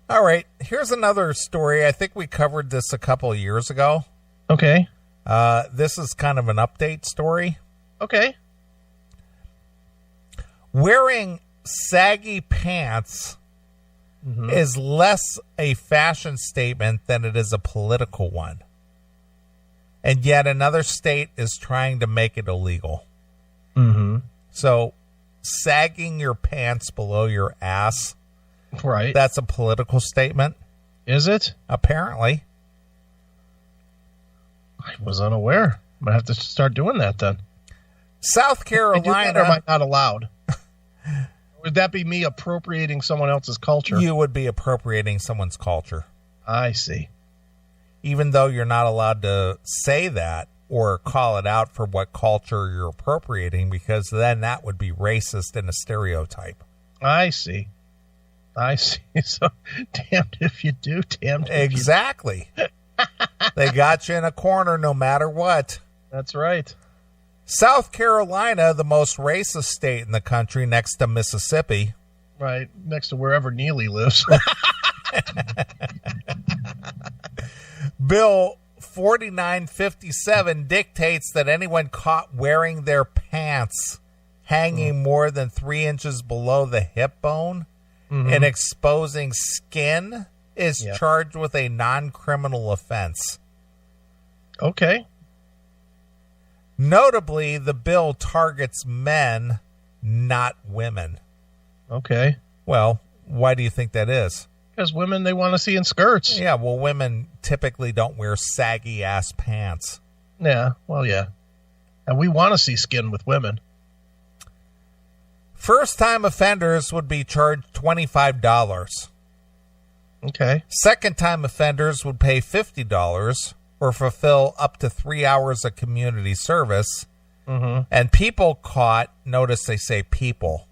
All right, here's another story. I think we covered this a couple of years ago. Okay. This is kind of an update story. Okay. Wearing saggy pants is less a fashion statement than it is a political one. And yet another state is trying to make it illegal. Mm-hmm. So sagging your pants below your ass, right? That's a political statement. Is it? Apparently. I was unaware. I might have to start doing that then. South Carolina. Or am I not allowed? Would that be me appropriating someone else's culture? You would be appropriating someone's culture. I see. Even though you're not allowed to say that or call it out for what culture you're appropriating, because then that would be racist and a stereotype. I see. So, damned if you do, damned if exactly. They got you in a corner no matter what. That's right. South Carolina, the most racist state in the country next to Mississippi. Right, next to wherever Neely lives. Bill 4957 dictates that anyone caught wearing their pants hanging more than 3 inches below the hip bone and exposing skin is charged with a non-criminal offense. Okay. Notably, the bill targets men, not women. Okay. Well, why do you think that is? Because women, they want to see in skirts. Yeah, well, women typically don't wear saggy-ass pants. Yeah, well, yeah. And we want to see skin with women. First-time offenders would be charged $25. Okay. Second-time offenders would pay $50 or fulfill up to 3 hours of community service. And people caught, notice they say people.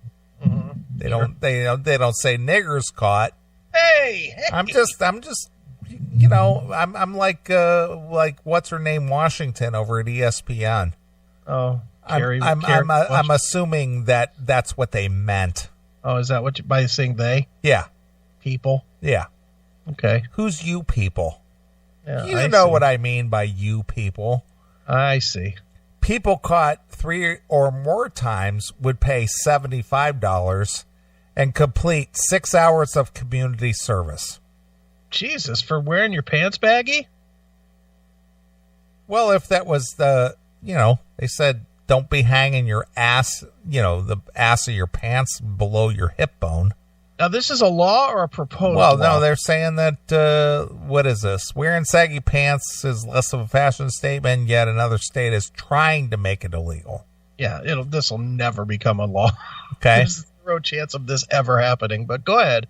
They don't say niggers caught. Hey. I'm just you know, I'm like what's her name Washington over at ESPN. Oh, Carrie, I'm assuming that that's what they meant. Oh, is that what you by saying they? Yeah. People? Yeah. Okay. Who's you people? Yeah, You know what I mean by you people. I see. People caught 3 or more times would pay $75 and complete 6 hours of community service. Jesus, for wearing your pants baggy? Well, if that was they said don't be hanging your ass, the ass of your pants below your hip bone. Now, this is a law or a proposed law? Well, no, they're saying that, what is this? Wearing saggy pants is less of a fashion statement, yet another state is trying to make it illegal. Yeah, this will never become a law. Okay. There's zero chance of this ever happening, but go ahead.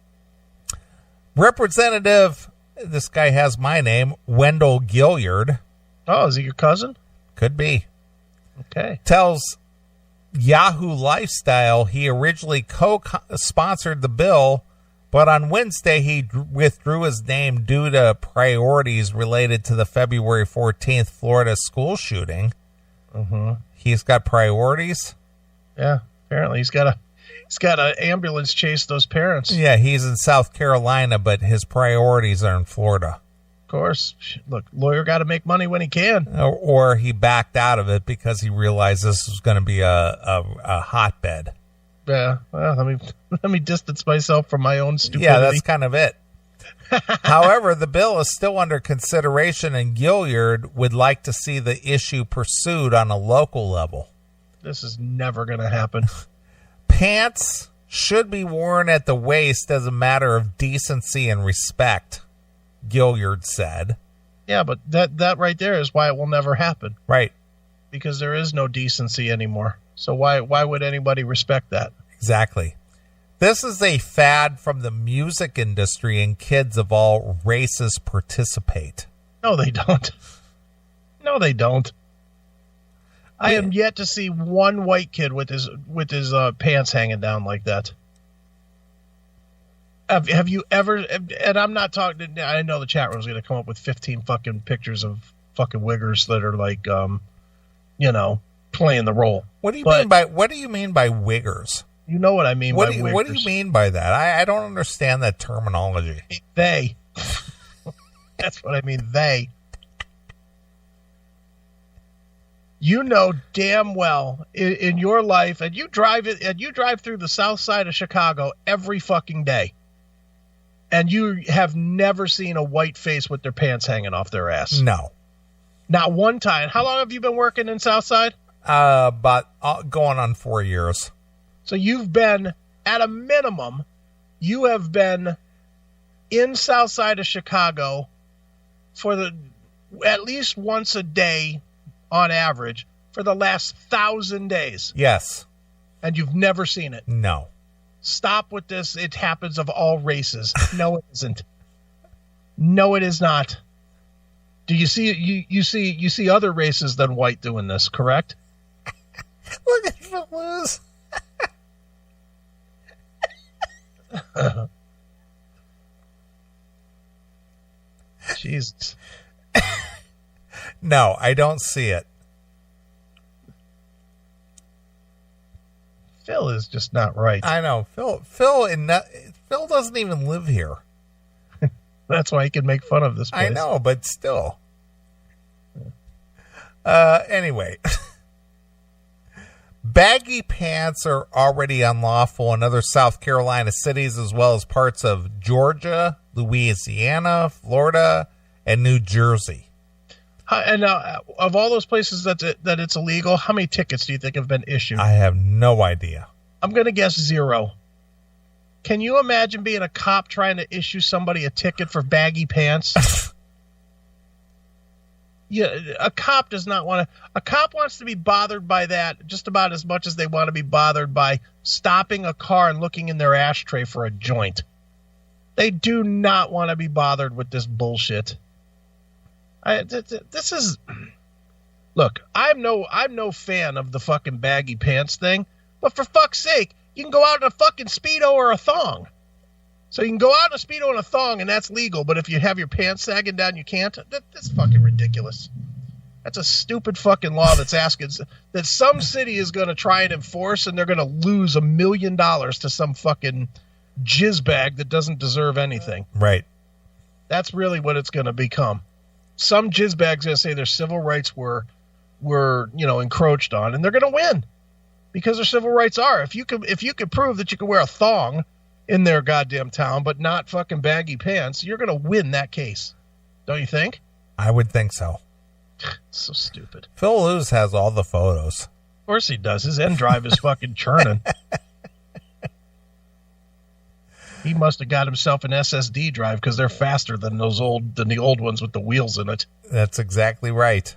Representative, this guy has my name, Wendell Gilliard. Oh, is he your cousin? Could be. Okay. Tells Yahoo Lifestyle he originally co-sponsored the bill, but on Wednesday he withdrew his name due to priorities related to the February 14th Florida school shooting. He's got priorities? Yeah, apparently he's got an ambulance chase those parents. Yeah, he's in South Carolina, but his priorities are in Florida. Of course. Look, lawyer got to make money when he can. Or he backed out of it because he realized this was going to be a hotbed. Yeah, well, let me distance myself from my own stupidity. Yeah, that's kind of it. However, the bill is still under consideration, and Gilliard would like to see the issue pursued on a local level. This is never going to happen. Pants should be worn at the waist as a matter of decency and respect, Gilliard said. Yeah, but that right there is why it will never happen. Right. Because there is no decency anymore. So why would anybody respect that? Exactly. This is a fad from the music industry, and kids of all races participate. No, they don't. No, they don't. I am yet to see one white kid with his pants hanging down like that. Have you ever? And I'm not talking. I know the chat room is going to come up with 15 fucking pictures of fucking wiggers that are like, playing the role. What do you mean by wiggers? You know what I mean by wiggers. What do you mean by that? I don't understand that terminology. They. That's what I mean, they. You know damn well in your life, and you drive through the south side of Chicago every fucking day, and you have never seen a white face with their pants hanging off their ass. No. Not one time. How long have you been working in Southside? About going on 4 years. So you've been, at a minimum, you have been in Southside of Chicago for at least once a day on average for the last 1,000 days. Yes. And you've never seen it. No. Stop with this. It happens of all races. No, it isn't. No, it is not. Do you see you see other races than white doing this, correct? Look at him lose. Jesus. No, I don't see it. Phil is just not right. I know. Phil doesn't even live here. That's why he can make fun of this place. I know, but still. Anyway. Baggy pants are already unlawful in other South Carolina cities as well as parts of Georgia, Louisiana, Florida, and New Jersey. And of all those places that it's illegal, how many tickets do you think have been issued? I have no idea. I'm going to guess 0. Can you imagine being a cop trying to issue somebody a ticket for baggy pants? Yeah, a cop does not want to. A cop wants to be bothered by that just about as much as they want to be bothered by stopping a car and looking in their ashtray for a joint. They do not want to be bothered with this bullshit. This is. Look, I'm no fan of the fucking baggy pants thing, but for fuck's sake, you can go out in a fucking Speedo or a thong. So you can go out in a Speedo and a thong, and that's legal, but if you have your pants sagging down, you can't? That's fucking ridiculous. That's a stupid fucking law that's asking that some city is going to try and enforce, and they're going to lose $1 million to some fucking jizzbag that doesn't deserve anything. Right. That's really what it's going to become. Some jizzbag's going to say their civil rights were encroached on, and they're going to win because their civil rights are. If you could prove that you can wear a thong in their goddamn town, but not fucking baggy pants, you're going to win that case. Don't you think? I would think so. So stupid. Phil Lewis has all the photos. Of course he does. His end drive is fucking churning. He must have got himself an SSD drive because they're faster than the old ones with the wheels in it. That's exactly right.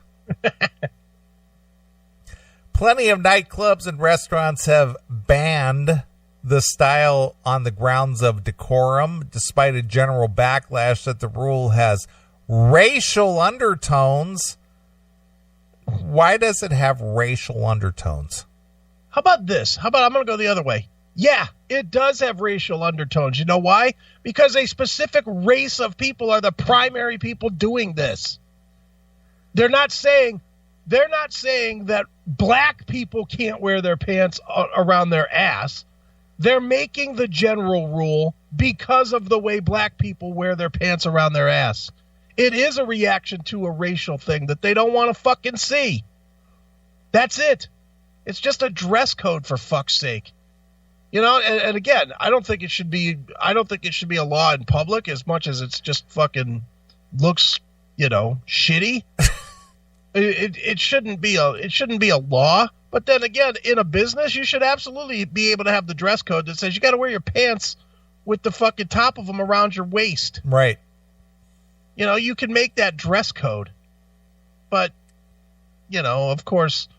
Plenty of nightclubs and restaurants have banned the style on the grounds of decorum, despite a general backlash that the rule has racial undertones. Why does it have racial undertones? How about this? I'm going to go the other way. Yeah, it does have racial undertones. You know why? Because a specific race of people are the primary people doing this. They're not saying that black people can't wear their pants around their ass. They're making the general rule because of the way black people wear their pants around their ass. It is a reaction to a racial thing that they don't want to fucking see. That's it. It's just a dress code, for fuck's sake. You know, and again, I don't think it should be a law in public as much as it's just fucking looks, shitty. It shouldn't be a law. But then again, in a business, you should absolutely be able to have the dress code that says you got to wear your pants with the fucking top of them around your waist. Right. You can make that dress code. But, of course,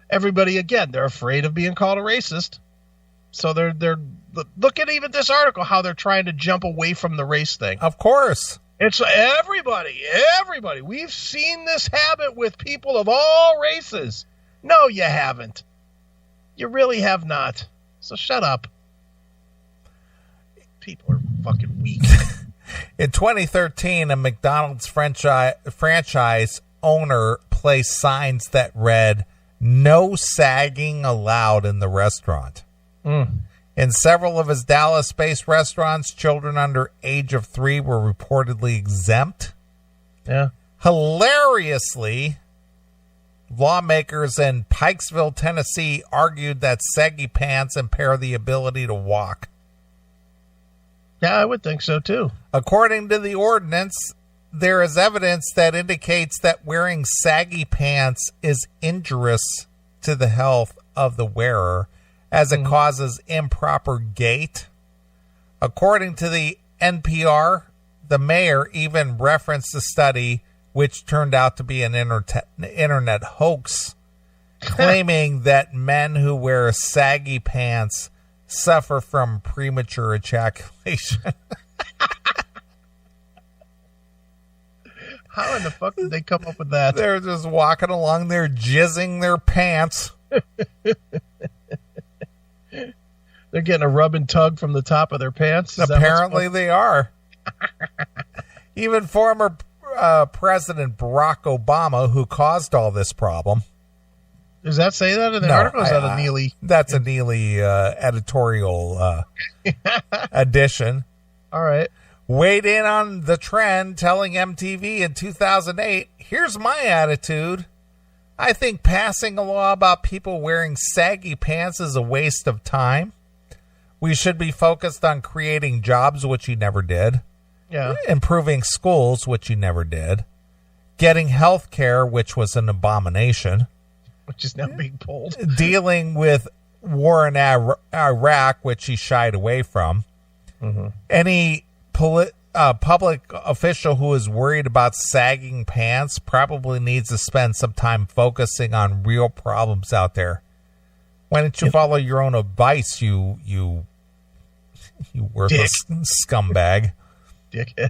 everybody, again, they're afraid of being called a racist. So they're look at even this article, how they're trying to jump away from the race thing. Of course. It's everybody. We've seen this habit with people of all races. No, you haven't. You really have not. So shut up. People are fucking weak. In 2013, a McDonald's franchise owner placed signs that read, "No sagging allowed in the restaurant." In several of his Dallas-based restaurants, children under age of 3 were reportedly exempt. Yeah. Hilariously, lawmakers in Pikesville, Tennessee argued that saggy pants impair the ability to walk. Yeah, I would think so too. According to the ordinance, there is evidence that indicates that wearing saggy pants is injurious to the health of the wearer, as it causes improper gait. According to the NPR, the mayor even referenced the study, which turned out to be an internet hoax, claiming that men who wear saggy pants suffer from premature ejaculation. How in the fuck did they come up with that? They're just walking along there, jizzing their pants. They're getting a rub and tug from the top of their pants? Apparently they are. Even former President Barack Obama, who caused all this problem. Does that say that in the article? Is that a Neely? That's a Neely editorial addition. All right. Weighed in on the trend, telling MTV in 2008, here's my attitude. I think passing a law about people wearing saggy pants is a waste of time. We should be focused on creating jobs, which he never did. Yeah. Improving schools, which he never did. Getting health care, which was an abomination. Which is now being pulled. Dealing with war in Iraq, which he shied away from. Mm-hmm. Any public official who is worried about sagging pants probably needs to spend some time focusing on real problems out there. Why don't you follow your own advice, you worthless scumbag? Dickhead.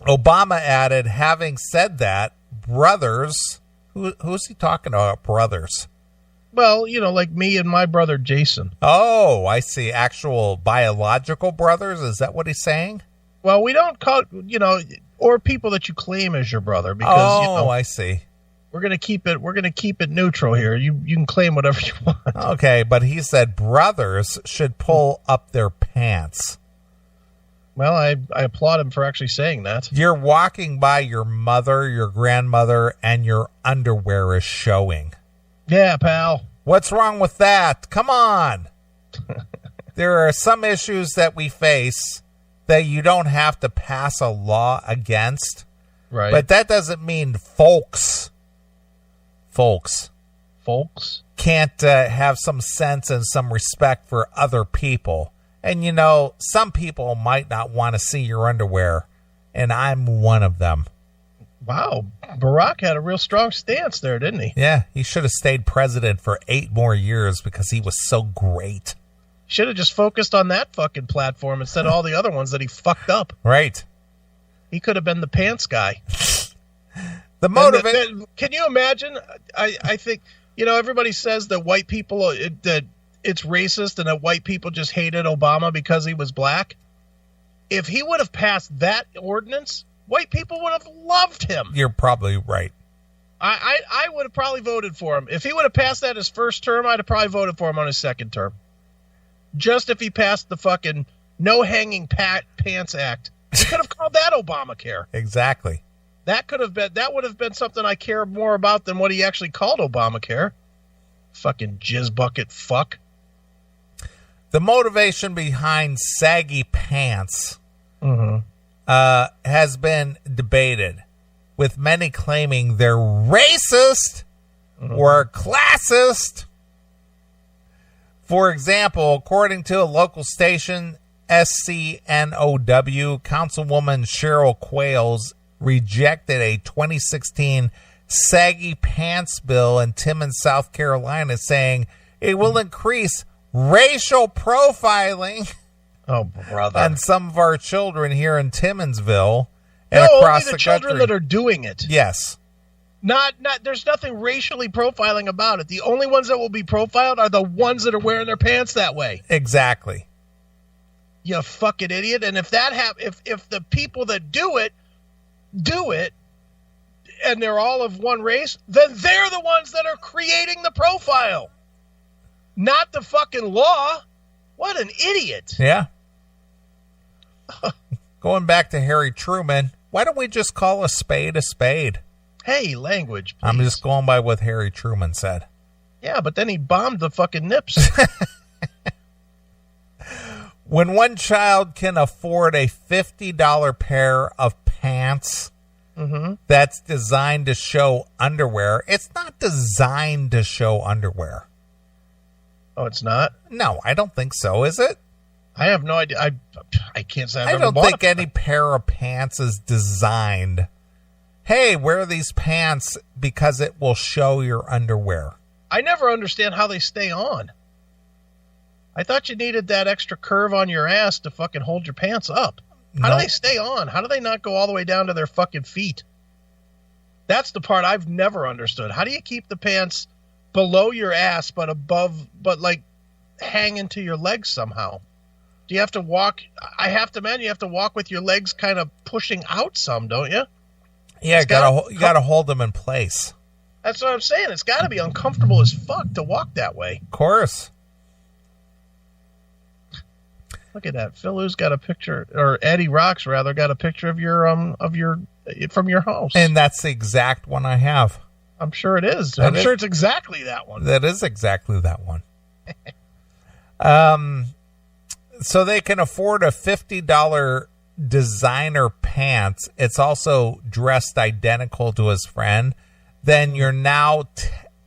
Obama added, having said that, brothers, who's he talking about, brothers? Well, like me and my brother Jason. Oh, I see. Actual biological brothers? Is that what he's saying? Well, we don't call, or people that you claim as your brother, because, I see. We're going to keep it neutral here. You can claim whatever you want. Okay, but he said brothers should pull up their pants. Well, I applaud him for actually saying that. You're walking by your mother, your grandmother, and your underwear is showing. Yeah, pal. What's wrong with that? Come on. There are some issues that we face that you don't have to pass a law against. Right. But that doesn't mean folks can't have some sense and some respect for other people. And, some people might not want to see your underwear, and I'm one of them. Wow. Barack had a real strong stance there, didn't he? Yeah, he should have stayed president for 8 more years because he was so great. Should have just focused on that fucking platform instead of all the other ones that he fucked up. Right. He could have been the pants guy. The motivation. Can you imagine? I think, everybody says that white people, that it's racist and that white people just hated Obama because he was black. If he would have passed that ordinance, white people would have loved him. You're probably right. I would have probably voted for him. If he would have passed that his first term, I'd have probably voted for him on his second term. Just if he passed the fucking no hanging pants act. He could have called that Obamacare. Exactly. That would have been something I care more about than what he actually called Obamacare. Fucking jizz bucket fuck. The motivation behind saggy pants has been debated, with many claiming they're racist or classist. For example, according to a local station, SCNOW, Councilwoman Cheryl Quayles rejected a 2016 saggy pants bill in Timmins, South Carolina, saying it will increase racial profiling on some of our children here in Timminsville and across only the country. children that are doing it. Yes. Not. There's nothing racially profiling about it. The only ones that will be profiled are the ones that are wearing their pants that way. Exactly. You fucking idiot. And if the people that do it, and they're all of one race, then they're the ones that are creating the profile. Not the fucking law. What an idiot. Yeah. Going back to Harry Truman, why don't we just call a spade a spade? Hey, language, please. I'm just going by what Harry Truman said. Yeah, but then he bombed the fucking nips. When one child can afford a $50 pair of pants that's designed to show underwear, it's not designed to show underwear. Oh, it's not? No, I don't think so, is it? I have no idea. I can't say I've I ever don't bought think any pair of pants is designed. Hey, wear these pants because it will show your underwear. I never understand how they stay on. I thought you needed that extra curve on your ass to fucking hold your pants up. How do they stay on? How do they not go all the way down to their fucking feet? That's the part I've never understood. How do you keep the pants below your ass but above, but like hanging to your legs somehow? Do you have to walk? I have to imagine you have to walk with your legs kind of pushing out some, don't you? Yeah, you gotta hold them in place. That's what I'm saying. It's got to be uncomfortable as fuck to walk that way. Of course. Look at that. Philu's got a picture, or Eddie Rocks rather, got a picture of your from your house. And that's the exact one I have. I'm sure it is. I'm sure it's exactly that one. That is exactly that one. So they can afford a $50 designer pants. It's also dressed identical to his friend. Then you're now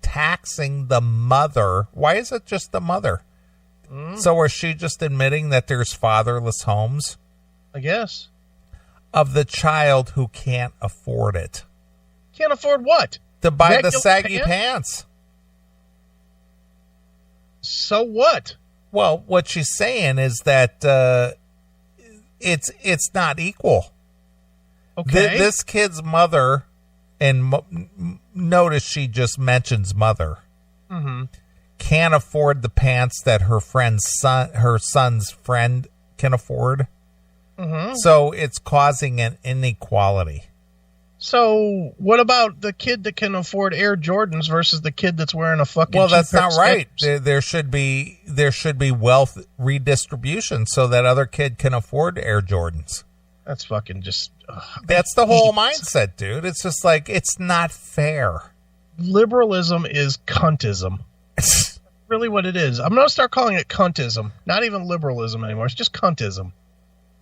taxing the mother. Why is it just the mother? So is she just admitting that there's fatherless homes? I guess. Of the child who can't afford it. Can't afford what? To buy the saggy pants. So what? Well, what she's saying is that it's not equal. Okay. This kid's mother, and notice she just mentions mother, can't afford the pants that her son's friend can afford. So it's causing an inequality. So what about the kid that can afford Air Jordans versus the kid that's wearing a fucking? Well, that's not right. There should be wealth redistribution so that other kid can afford Air Jordans. That's fucking just. That's the whole mindset, dude. It's just like, it's not fair. Liberalism is cuntism. Really what it is. I'm going to start calling it cuntism. Not even liberalism anymore. It's just cuntism.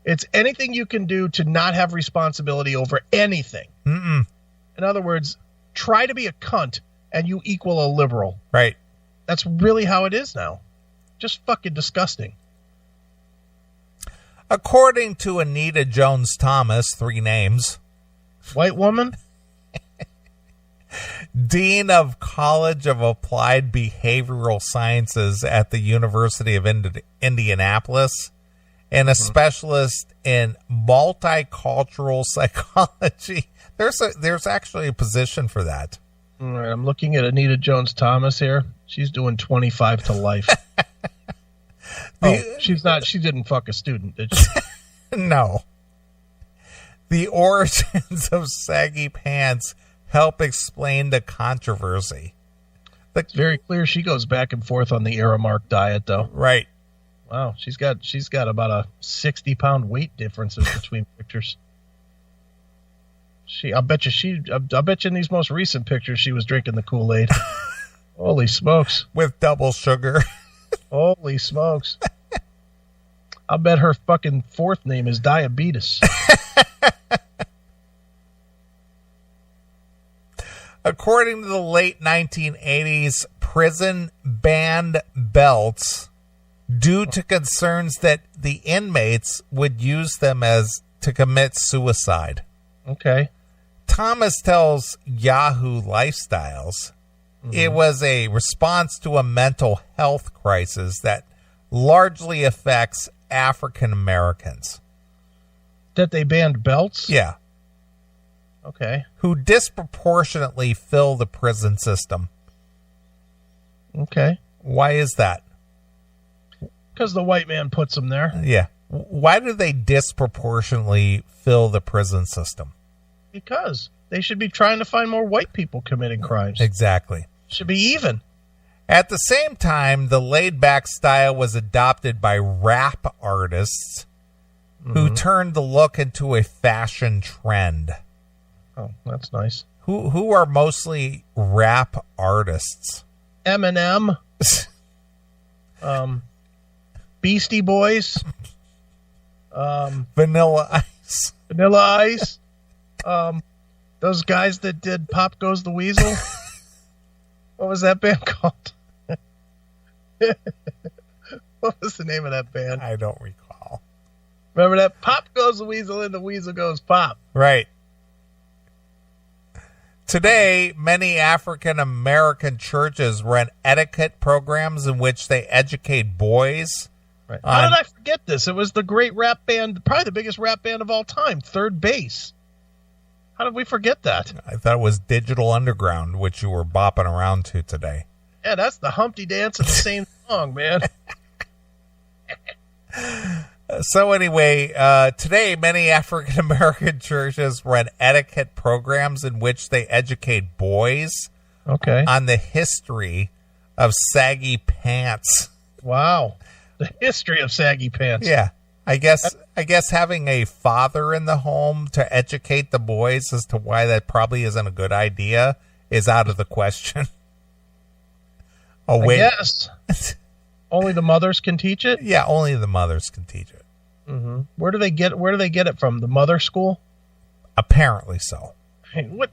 It's anything you can do to not have responsibility over anything. In other words, try to be a cunt and you equal a liberal. Right. That's really how it is now. Just fucking disgusting. According to Anita Jones Thomas, 3 names. White woman? Dean of College of Applied Behavioral Sciences at the University of Indianapolis, and a specialist in multicultural psychology. There's actually a position for that. All right, I'm looking at Anita Jones Thomas here. She's doing 25 to life. She's not. She didn't fuck a student, did she? No. The origins of saggy pants help explain the controversy. It's very clear she goes back and forth on the Aramark diet, though. Right. Wow, she's got about a 60-pound weight difference between pictures. I bet you in these most recent pictures she was drinking the Kool-Aid. Holy smokes. With double sugar. Holy smokes. I'll bet her fucking 4th name is diabetes. According to the late 1980s, prison banned belts due to concerns that the inmates would use them to commit suicide. Okay. Thomas tells Yahoo Lifestyles it was a response to a mental health crisis that largely affects African Americans. That they banned belts? Yeah. Okay. Who disproportionately fill the prison system. Okay. Why is that? Because the white man puts them there. Yeah. Why do they disproportionately fill the prison system? Because they should be trying to find more white people committing crimes. Exactly. Should be even. At the same time, the laid-back style was adopted by rap artists who turned the look into a fashion trend. Oh, that's nice. Who are mostly rap artists? Eminem, Beastie Boys, Vanilla Ice. Vanilla Ice, those guys that did Pop Goes the Weasel. What was that band called? What was the name of that band? I don't recall. Remember that? Pop goes the weasel and the weasel goes pop. Right. Today, many African American churches run etiquette programs in which they educate boys. Right. How did I forget this? It was the great rap band, probably the biggest rap band of all time, Third Base. How did we forget that? I thought it was Digital Underground, which you were bopping around to today. Yeah, that's the Humpty Dance of the same song, man. So anyway, today many African American churches run etiquette programs in which they educate boys on the history of saggy pants. Wow. The history of saggy pants. Yeah. I guess having a father in the home to educate the boys as to why that probably isn't a good idea is out of the question. Oh, wait. Yes. Only the mothers can teach it? Yeah, only the mothers can teach it. Mm-hmm. Where do they get it from? The mother school? Apparently so. Hey, what?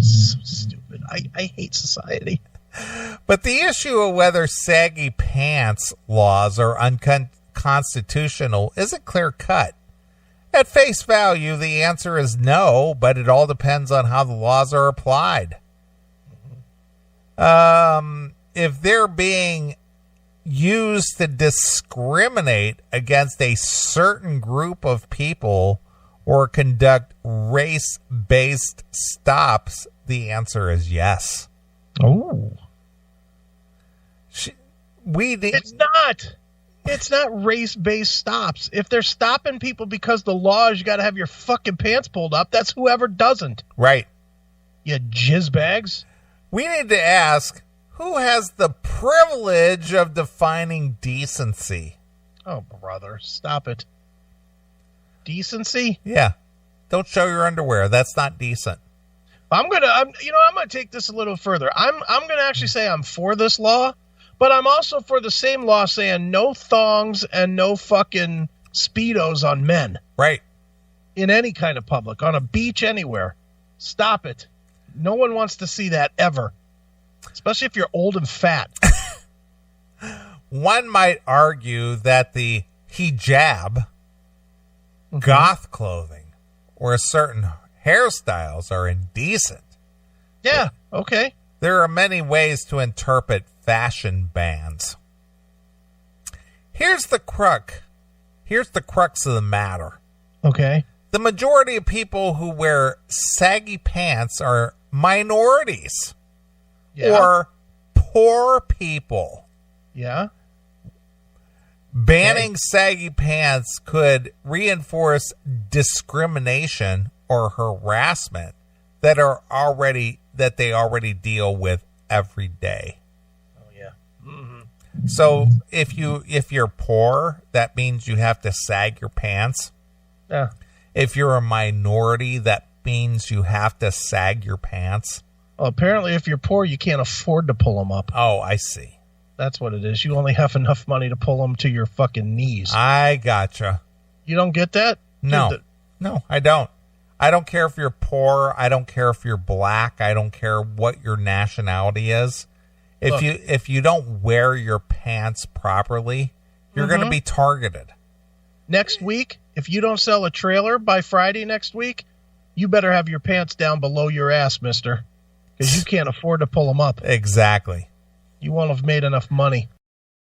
So stupid. I hate society. But the issue of whether saggy pants laws are unconstitutional isn't clear cut. At face value, the answer is no, but it all depends on how the laws are applied. If they're being used to discriminate against a certain group of people or conduct race-based stops, the answer is yes. Oh. It's not race-based stops. If they're stopping people because the law is you got to have your fucking pants pulled up, that's whoever doesn't. Right. You jizzbags. We need to ask, who has the privilege of defining decency? Oh, brother, stop it. Decency? Yeah. Don't show your underwear. That's not decent. I'm gonna take this a little further. I'm gonna actually say I'm for this law, but I'm also for the same law saying no thongs and no fucking Speedos on men. Right. In any kind of public, on a beach, anywhere. Stop it. No one wants to see that ever. Especially if you're old and fat. One might argue that the hijab, goth clothing, or certain hairstyles are indecent. Yeah, okay. There are many ways to interpret fashion bans. Here's the crux of the matter. Okay. The majority of people who wear saggy pants are minorities. Yeah. Or poor people. Yeah. Banning saggy pants could reinforce discrimination or harassment that they already deal with every day. Oh yeah. Mm-hmm. So if you're poor, that means you have to sag your pants. Yeah. If you're a minority, that means you have to sag your pants. Well, apparently, if you're poor, you can't afford to pull them up. Oh, I see. That's what it is. You only have enough money to pull them to your fucking knees. I gotcha. You don't get that? No. No, I don't. I don't care if you're poor. I don't care if you're black. I don't care what your nationality is. If you don't wear your pants properly, you're going to be targeted. Next week, if you don't sell a trailer by Friday next week, you better have your pants down below your ass, mister. Because you can't afford to pull them up. Exactly. You won't have made enough money.